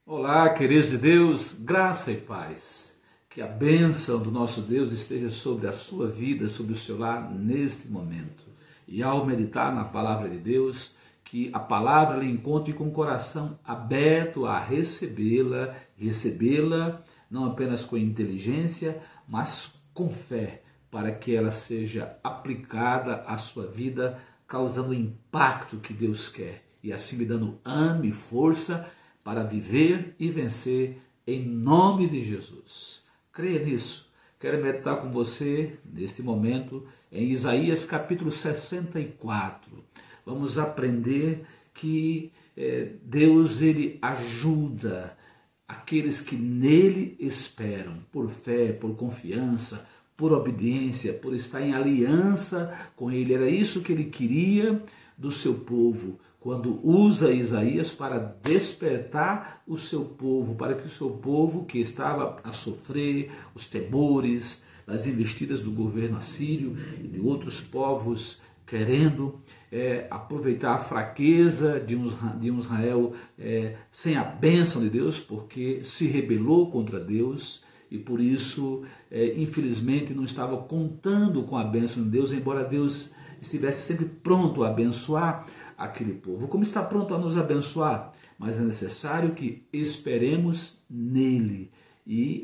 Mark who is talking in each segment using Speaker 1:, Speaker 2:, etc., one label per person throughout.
Speaker 1: Olá, queridos de Deus, graça e paz. Que a bênção do nosso Deus esteja sobre a sua vida, sobre o seu lar neste momento. E ao meditar na palavra de Deus, que a palavra lhe encontre com o coração aberto a recebê-la não apenas com inteligência, mas com fé, para que ela seja aplicada à sua vida, causando o impacto que Deus quer. E assim lhe dando ânimo e força para viver e vencer em nome de Jesus. Creia nisso. Quero meditar com você, neste momento, em Isaías capítulo 64. Vamos aprender que Deus ele ajuda aqueles que nele esperam, por fé, por confiança, por obediência, por estar em aliança com ele. Era isso que ele queria do seu povo, quando usa Isaías para despertar o seu povo, para que o seu povo que estava a sofrer os temores, as investidas do governo assírio e de outros povos, querendo aproveitar a fraqueza de um Israel sem a bênção de Deus, porque se rebelou contra Deus e por isso, infelizmente, não estava contando com a bênção de Deus, embora Deus estivesse sempre pronto a abençoar aquele povo, como está pronto a nos abençoar, mas é necessário que esperemos nele, e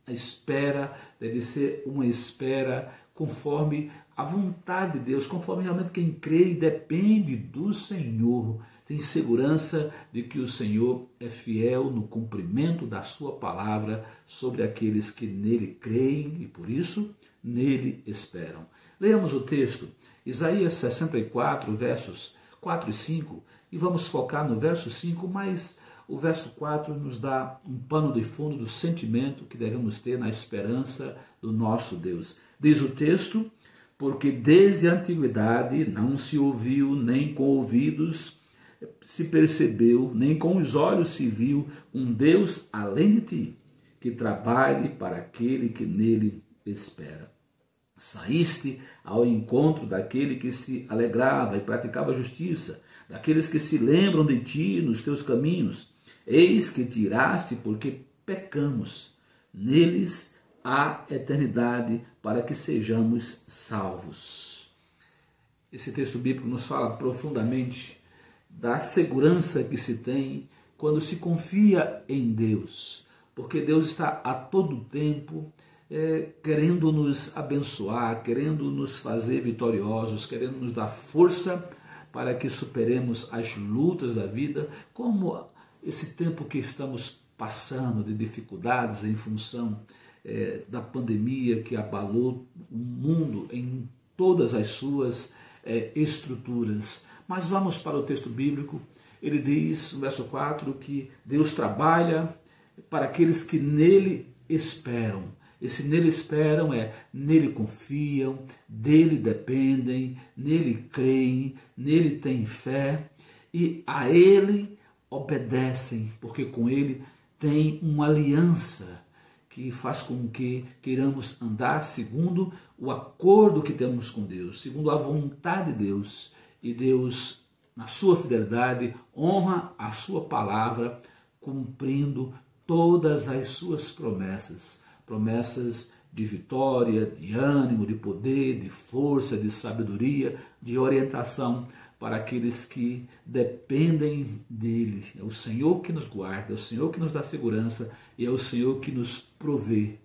Speaker 1: a espera deve ser uma espera conforme a vontade de Deus, conforme realmente quem crê e depende do Senhor, tem segurança de que o Senhor é fiel no cumprimento da sua palavra sobre aqueles que nele creem e por isso nele esperam. Leamos o texto, Isaías 64, versos 4 e 5, e vamos focar no verso 5, mas o verso 4 nos dá um pano de fundo do sentimento que devemos ter na esperança do nosso Deus. Diz o texto: porque desde a antiguidade não se ouviu, nem com ouvidos se percebeu, nem com os olhos se viu um Deus além de ti, que trabalhe para aquele que nele espera. Saíste ao encontro daquele que se alegrava e praticava justiça, daqueles que se lembram de ti nos teus caminhos. Eis que tiraste porque pecamos. Neles há eternidade para que sejamos salvos. Esse texto bíblico nos fala profundamente da segurança que se tem quando se confia em Deus, porque Deus está a todo tempo querendo nos abençoar, querendo nos fazer vitoriosos, querendo nos dar força para que superemos as lutas da vida, como esse tempo que estamos passando de dificuldades em função da pandemia que abalou o mundo em todas as suas estruturas. Mas vamos para o texto bíblico. Ele diz, no verso 4, que Deus trabalha para aqueles que nele esperam. Esse nele esperam nele confiam, dele dependem, nele creem, nele têm fé e a ele obedecem, porque com ele tem uma aliança que faz com que queiramos andar segundo o acordo que temos com Deus, segundo a vontade de Deus. E Deus, na sua fidelidade, honra a sua palavra, cumprindo todas as suas promessas. Promessas de vitória, de ânimo, de poder, de força, de sabedoria, de orientação para aqueles que dependem dele. É o Senhor que nos guarda, é o Senhor que nos dá segurança e é o Senhor que nos provê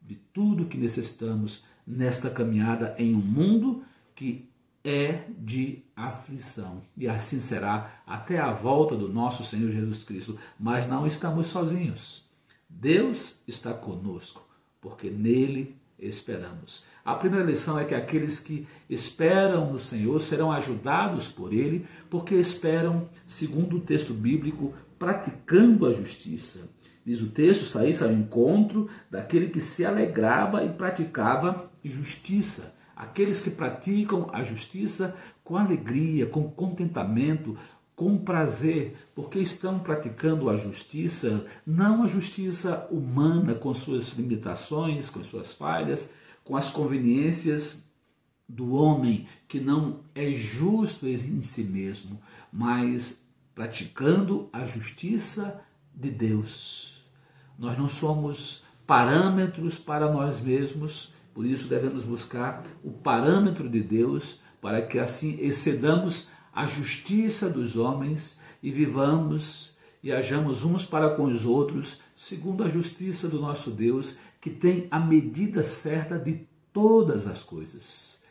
Speaker 1: de tudo que necessitamos nesta caminhada em um mundo que é de aflição. E assim será até a volta do nosso Senhor Jesus Cristo. Mas não estamos sozinhos. Deus está conosco, porque nele esperamos. A primeira lição é que aqueles que esperam no Senhor serão ajudados por ele, porque esperam, segundo o texto bíblico, praticando a justiça. Diz o texto, saísse ao encontro daquele que se alegrava e praticava justiça. Aqueles que praticam a justiça com alegria, com contentamento, com prazer, porque estão praticando a justiça, não a justiça humana com suas limitações, com suas falhas, com as conveniências do homem que não é justo em si mesmo, mas praticando a justiça de Deus. Nós não somos parâmetros para nós mesmos, por isso devemos buscar o parâmetro de Deus, para que assim excedamos a justiça dos homens e vivamos e hajamos uns para com os outros, segundo a justiça do nosso Deus, que tem a medida certa de todas as coisas.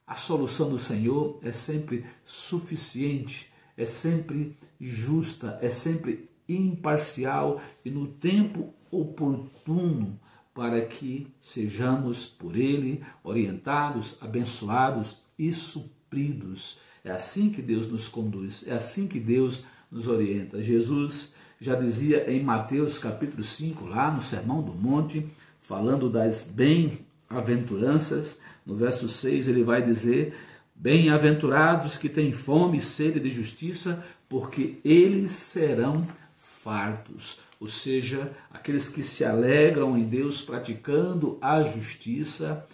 Speaker 1: A solução do Senhor é sempre suficiente, é sempre justa, é sempre imparcial e no tempo oportuno, para que sejamos por Ele orientados, abençoados e supridos. É assim que Deus nos conduz, é assim que Deus nos orienta. Jesus já dizia em Mateus capítulo 5, lá no Sermão do Monte, falando das bem-aventuranças, no verso 6 ele vai dizer: bem-aventurados que têm fome e sede de justiça, porque eles serão fartos. Ou seja, aqueles que se alegram em Deus praticando a justiça,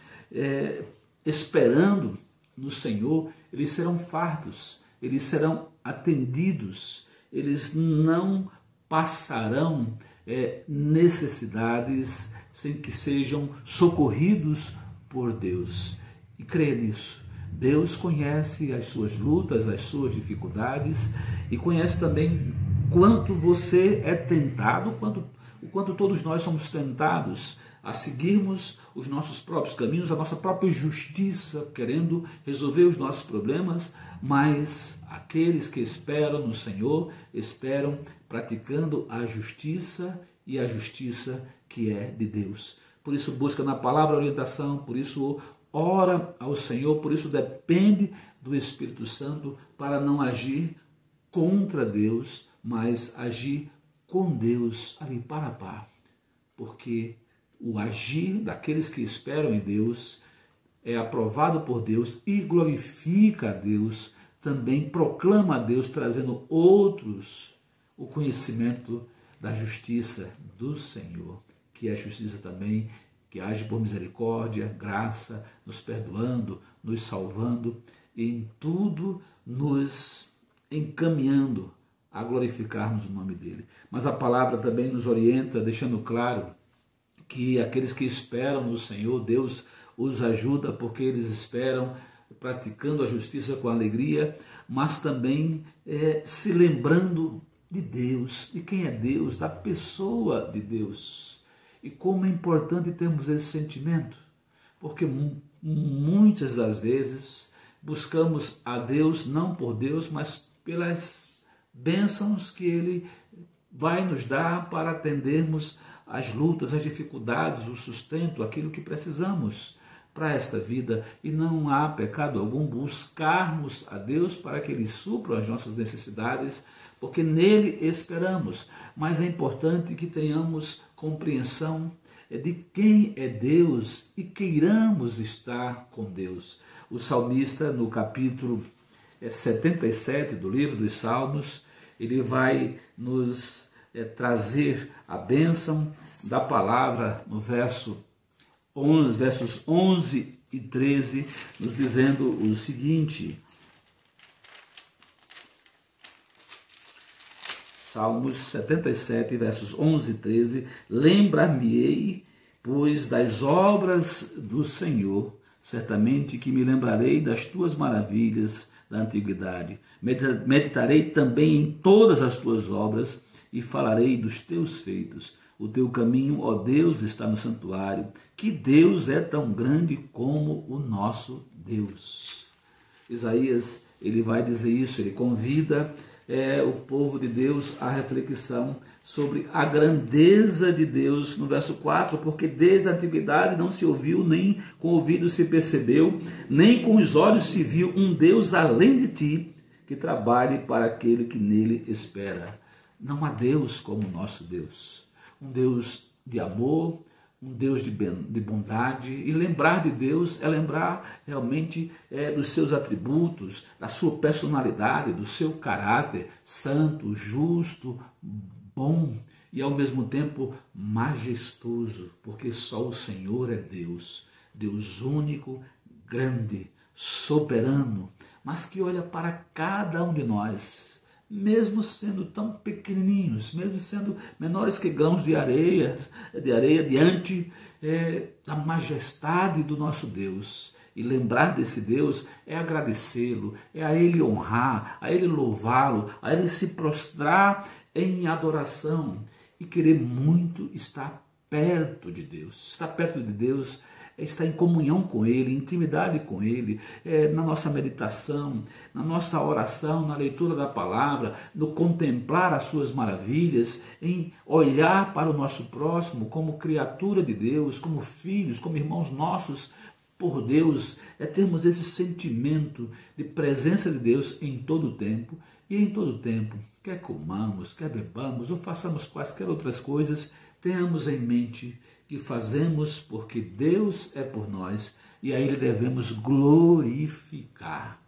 Speaker 1: esperando no Senhor, eles serão fartos, eles serão atendidos, eles não passarão necessidades sem que sejam socorridos por Deus. E creia nisso. Deus conhece as suas lutas, as suas dificuldades e conhece também quanto você é tentado, o quanto todos nós somos tentados a seguirmos os nossos próprios caminhos, a nossa própria justiça, querendo resolver os nossos problemas, mas aqueles que esperam no Senhor, esperam praticando a justiça e a justiça que é de Deus. Por isso busca na palavra orientação, por isso ora ao Senhor, por isso depende do Espírito Santo para não agir contra Deus, mas agir com Deus ali par a par. Porque o agir daqueles que esperam em Deus é aprovado por Deus e glorifica a Deus, também proclama a Deus, trazendo outros o conhecimento da justiça do Senhor, que é a justiça também, que age por misericórdia, graça, nos perdoando, nos salvando e em tudo nos encaminhando a glorificarmos o nome dele. Mas a palavra também nos orienta, deixando claro que aqueles que esperam no Senhor, Deus os ajuda porque eles esperam praticando a justiça com alegria, mas também se lembrando de Deus, de quem é Deus, da pessoa de Deus. E como é importante termos esse sentimento, porque muitas das vezes buscamos a Deus não por Deus, mas pelas bênçãos que Ele vai nos dar para atendermos as lutas, as dificuldades, o sustento, aquilo que precisamos para esta vida. E não há pecado algum buscarmos a Deus para que Ele supra as nossas necessidades, porque nele esperamos. Mas é importante que tenhamos compreensão de quem é Deus e queiramos estar com Deus. O salmista, no capítulo 77 do livro dos Salmos, ele vai nos trazer a bênção da palavra no versos 11 e 13, nos dizendo o seguinte: Salmos 77, versos 11 e 13, lembrar-me-ei, pois, das obras do Senhor, certamente que me lembrarei das tuas maravilhas da antiguidade. Meditarei também em todas as tuas obras e falarei dos teus feitos. O teu caminho, ó Deus, está no santuário. Que Deus é tão grande como o nosso Deus. Isaías, ele vai dizer isso, ele convida o povo de Deus à reflexão sobre a grandeza de Deus no verso 4, porque desde a antiguidade não se ouviu, nem com o ouvido se percebeu, nem com os olhos se viu um Deus além de ti, que trabalhe para aquele que nele espera. Não há Deus como o nosso Deus, um Deus de amor, um Deus de bondade, e lembrar de Deus é lembrar realmente dos seus atributos, da sua personalidade, do seu caráter santo, justo, bom e ao mesmo tempo majestoso, porque só o Senhor é Deus, Deus único, grande, soberano, mas que olha para cada um de nós, mesmo sendo tão pequenininhos, mesmo sendo menores que grãos de areia diante da majestade do nosso Deus. E lembrar desse Deus é agradecê-lo, é a Ele honrar, a Ele louvá-lo, a Ele se prostrar em adoração e querer muito estar perto de Deus. Estar perto de Deus é estar em comunhão com Ele, em intimidade com Ele, na nossa meditação, na nossa oração, na leitura da palavra, no contemplar as suas maravilhas, em olhar para o nosso próximo como criatura de Deus, como filhos, como irmãos nossos, por Deus, é termos esse sentimento de presença de Deus em todo o tempo, e em todo o tempo, quer comamos, quer bebamos ou façamos quaisquer outras coisas, tenhamos em mente que fazemos porque Deus é por nós e a Ele devemos glorificar.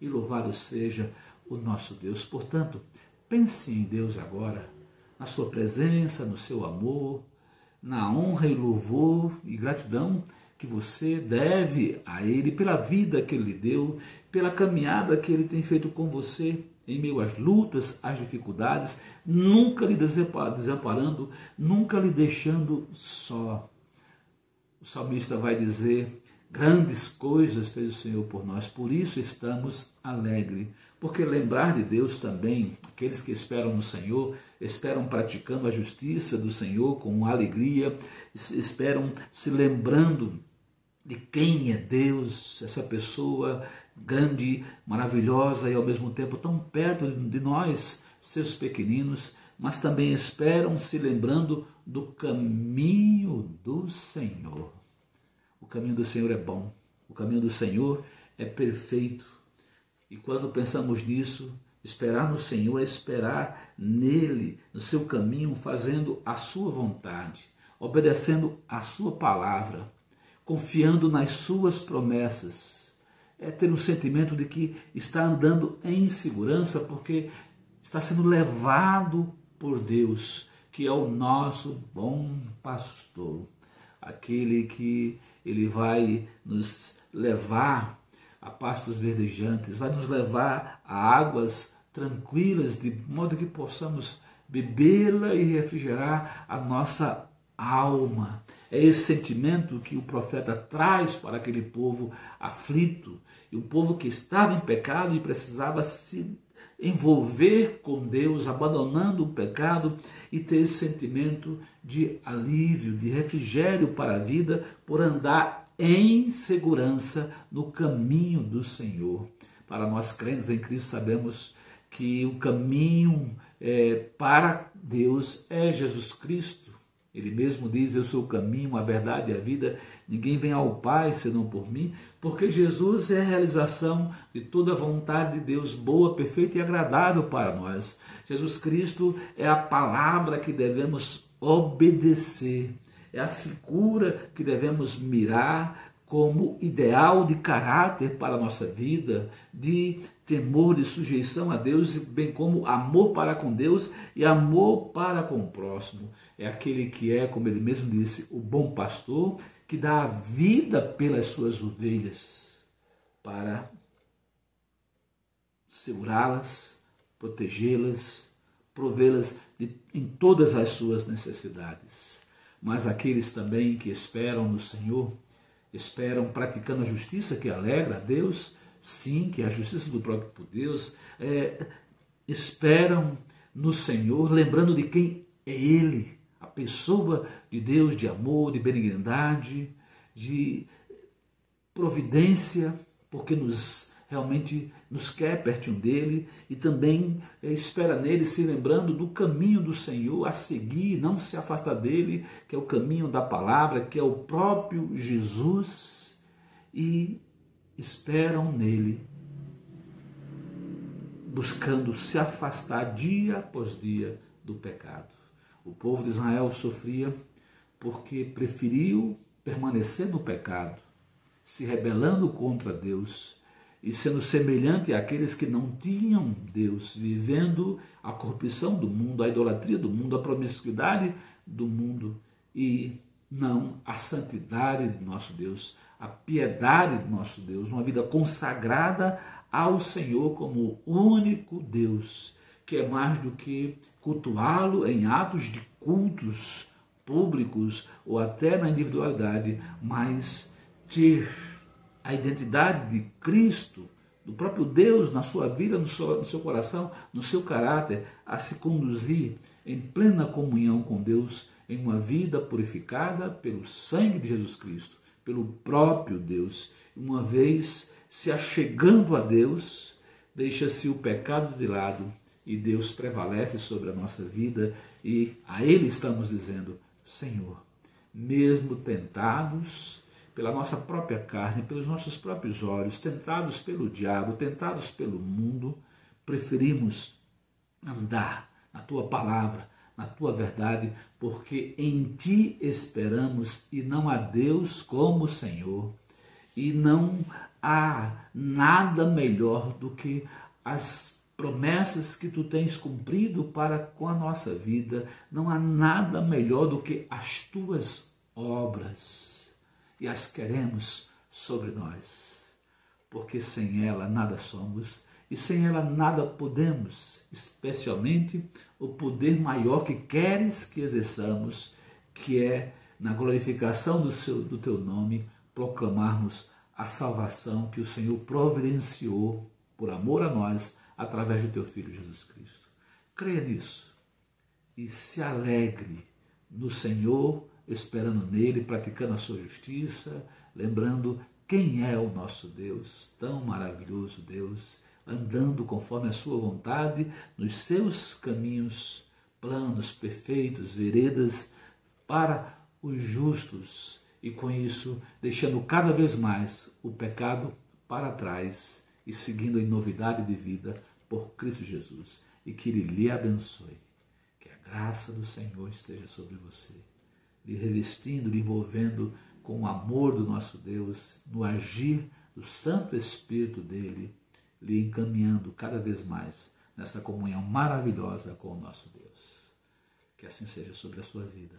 Speaker 1: E louvado seja o nosso Deus. Portanto, pense em Deus agora, na sua presença, no seu amor, na honra e louvor e gratidão que você deve a Ele pela vida que Ele lhe deu, pela caminhada que Ele tem feito com você em meio às lutas, às dificuldades, nunca lhe desamparando, nunca lhe deixando só. O salmista vai dizer: grandes coisas fez o Senhor por nós, por isso estamos alegres. Porque lembrar de Deus também, aqueles que esperam no Senhor, esperam praticando a justiça do Senhor com alegria, esperam se lembrando de quem é Deus, essa pessoa grande, maravilhosa e ao mesmo tempo tão perto de nós, seus pequeninos, mas também esperam se lembrando do caminho do Senhor. O caminho do Senhor é bom, o caminho do Senhor é perfeito. E quando pensamos nisso, esperar no Senhor é esperar nele, no seu caminho, fazendo a sua vontade, obedecendo a sua palavra, confiando nas suas promessas. É ter um sentimento de que está andando em segurança porque está sendo levado por Deus, que é o nosso bom pastor. Aquele que Ele vai nos levar a pastos verdejantes, vai nos levar a águas tranquilas, de modo que possamos bebê-la e refrigerar a nossa alma. É esse sentimento que o profeta traz para aquele povo aflito, e um povo que estava em pecado e precisava se envolver com Deus, abandonando o pecado e ter esse sentimento de alívio, de refrigério para a vida, por andar em segurança no caminho do Senhor. Para nós crentes em Cristo sabemos que o caminho para Deus é Jesus Cristo. Ele mesmo diz: eu sou o caminho, a verdade e a vida, ninguém vem ao Pai senão por mim, porque Jesus é a realização de toda a vontade de Deus, boa, perfeita e agradável para nós. Jesus Cristo é a palavra que devemos obedecer, é a figura que devemos mirar como ideal de caráter para a nossa vida, de temor e sujeição a Deus, bem como amor para com Deus e amor para com o próximo. É aquele que é, como ele mesmo disse, o bom pastor, que dá a vida pelas suas ovelhas, para segurá-las, protegê-las, provê-las em todas as suas necessidades. Mas aqueles também que esperam no Senhor, esperam praticando a justiça que alegra a Deus, sim, que é a justiça do próprio Deus, esperam no Senhor, lembrando de quem é Ele, a pessoa de Deus, de amor, de benignidade, de providência, porque realmente nos quer pertinho dele, e também espera nele, se lembrando do caminho do Senhor a seguir, não se afastar dele, que é o caminho da palavra, que é o próprio Jesus, e esperam nele, buscando se afastar dia após dia do pecado. O povo de Israel sofria porque preferiu permanecer no pecado, se rebelando contra Deus e sendo semelhante àqueles que não tinham Deus, vivendo a corrupção do mundo, a idolatria do mundo, a promiscuidade do mundo e não a santidade do nosso Deus, a piedade do nosso Deus, uma vida consagrada ao Senhor como o único Deus que é mais do que cultuá-lo em atos de cultos públicos ou até na individualidade, mas ter a identidade de Cristo, do próprio Deus na sua vida, no seu coração, no seu caráter, a se conduzir em plena comunhão com Deus, em uma vida purificada pelo sangue de Jesus Cristo, pelo próprio Deus. Uma vez se achegando a Deus, deixa-se o pecado de lado e Deus prevalece sobre a nossa vida e a Ele estamos dizendo: Senhor, mesmo tentados pela nossa própria carne, pelos nossos próprios olhos, tentados pelo diabo, tentados pelo mundo, preferimos andar na Tua palavra, na Tua verdade, porque em Ti esperamos e não há Deus como o Senhor. E não há nada melhor do que as promessas que Tu tens cumprido para com a nossa vida. Não há nada melhor do que as Tuas obras. E as queremos sobre nós, porque sem ela nada somos e sem ela nada podemos, especialmente o poder maior que queres que exerçamos, que é, na glorificação do Teu nome, proclamarmos a salvação que o Senhor providenciou por amor a nós, através do Teu Filho Jesus Cristo. Creia nisso e se alegre no Senhor, esperando nele, praticando a sua justiça, lembrando quem é o nosso Deus, tão maravilhoso Deus, andando conforme a sua vontade, nos seus caminhos, planos perfeitos, veredas para os justos, e com isso deixando cada vez mais o pecado para trás e seguindo em novidade de vida por Cristo Jesus. E que Ele lhe abençoe, que a graça do Senhor esteja sobre você, lhe revestindo, lhe envolvendo com o amor do nosso Deus, no agir do Santo Espírito dele, lhe encaminhando cada vez mais nessa comunhão maravilhosa com o nosso Deus. Que assim seja sobre a sua vida.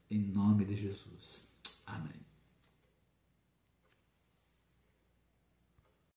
Speaker 1: Em nome de Jesus. Amém.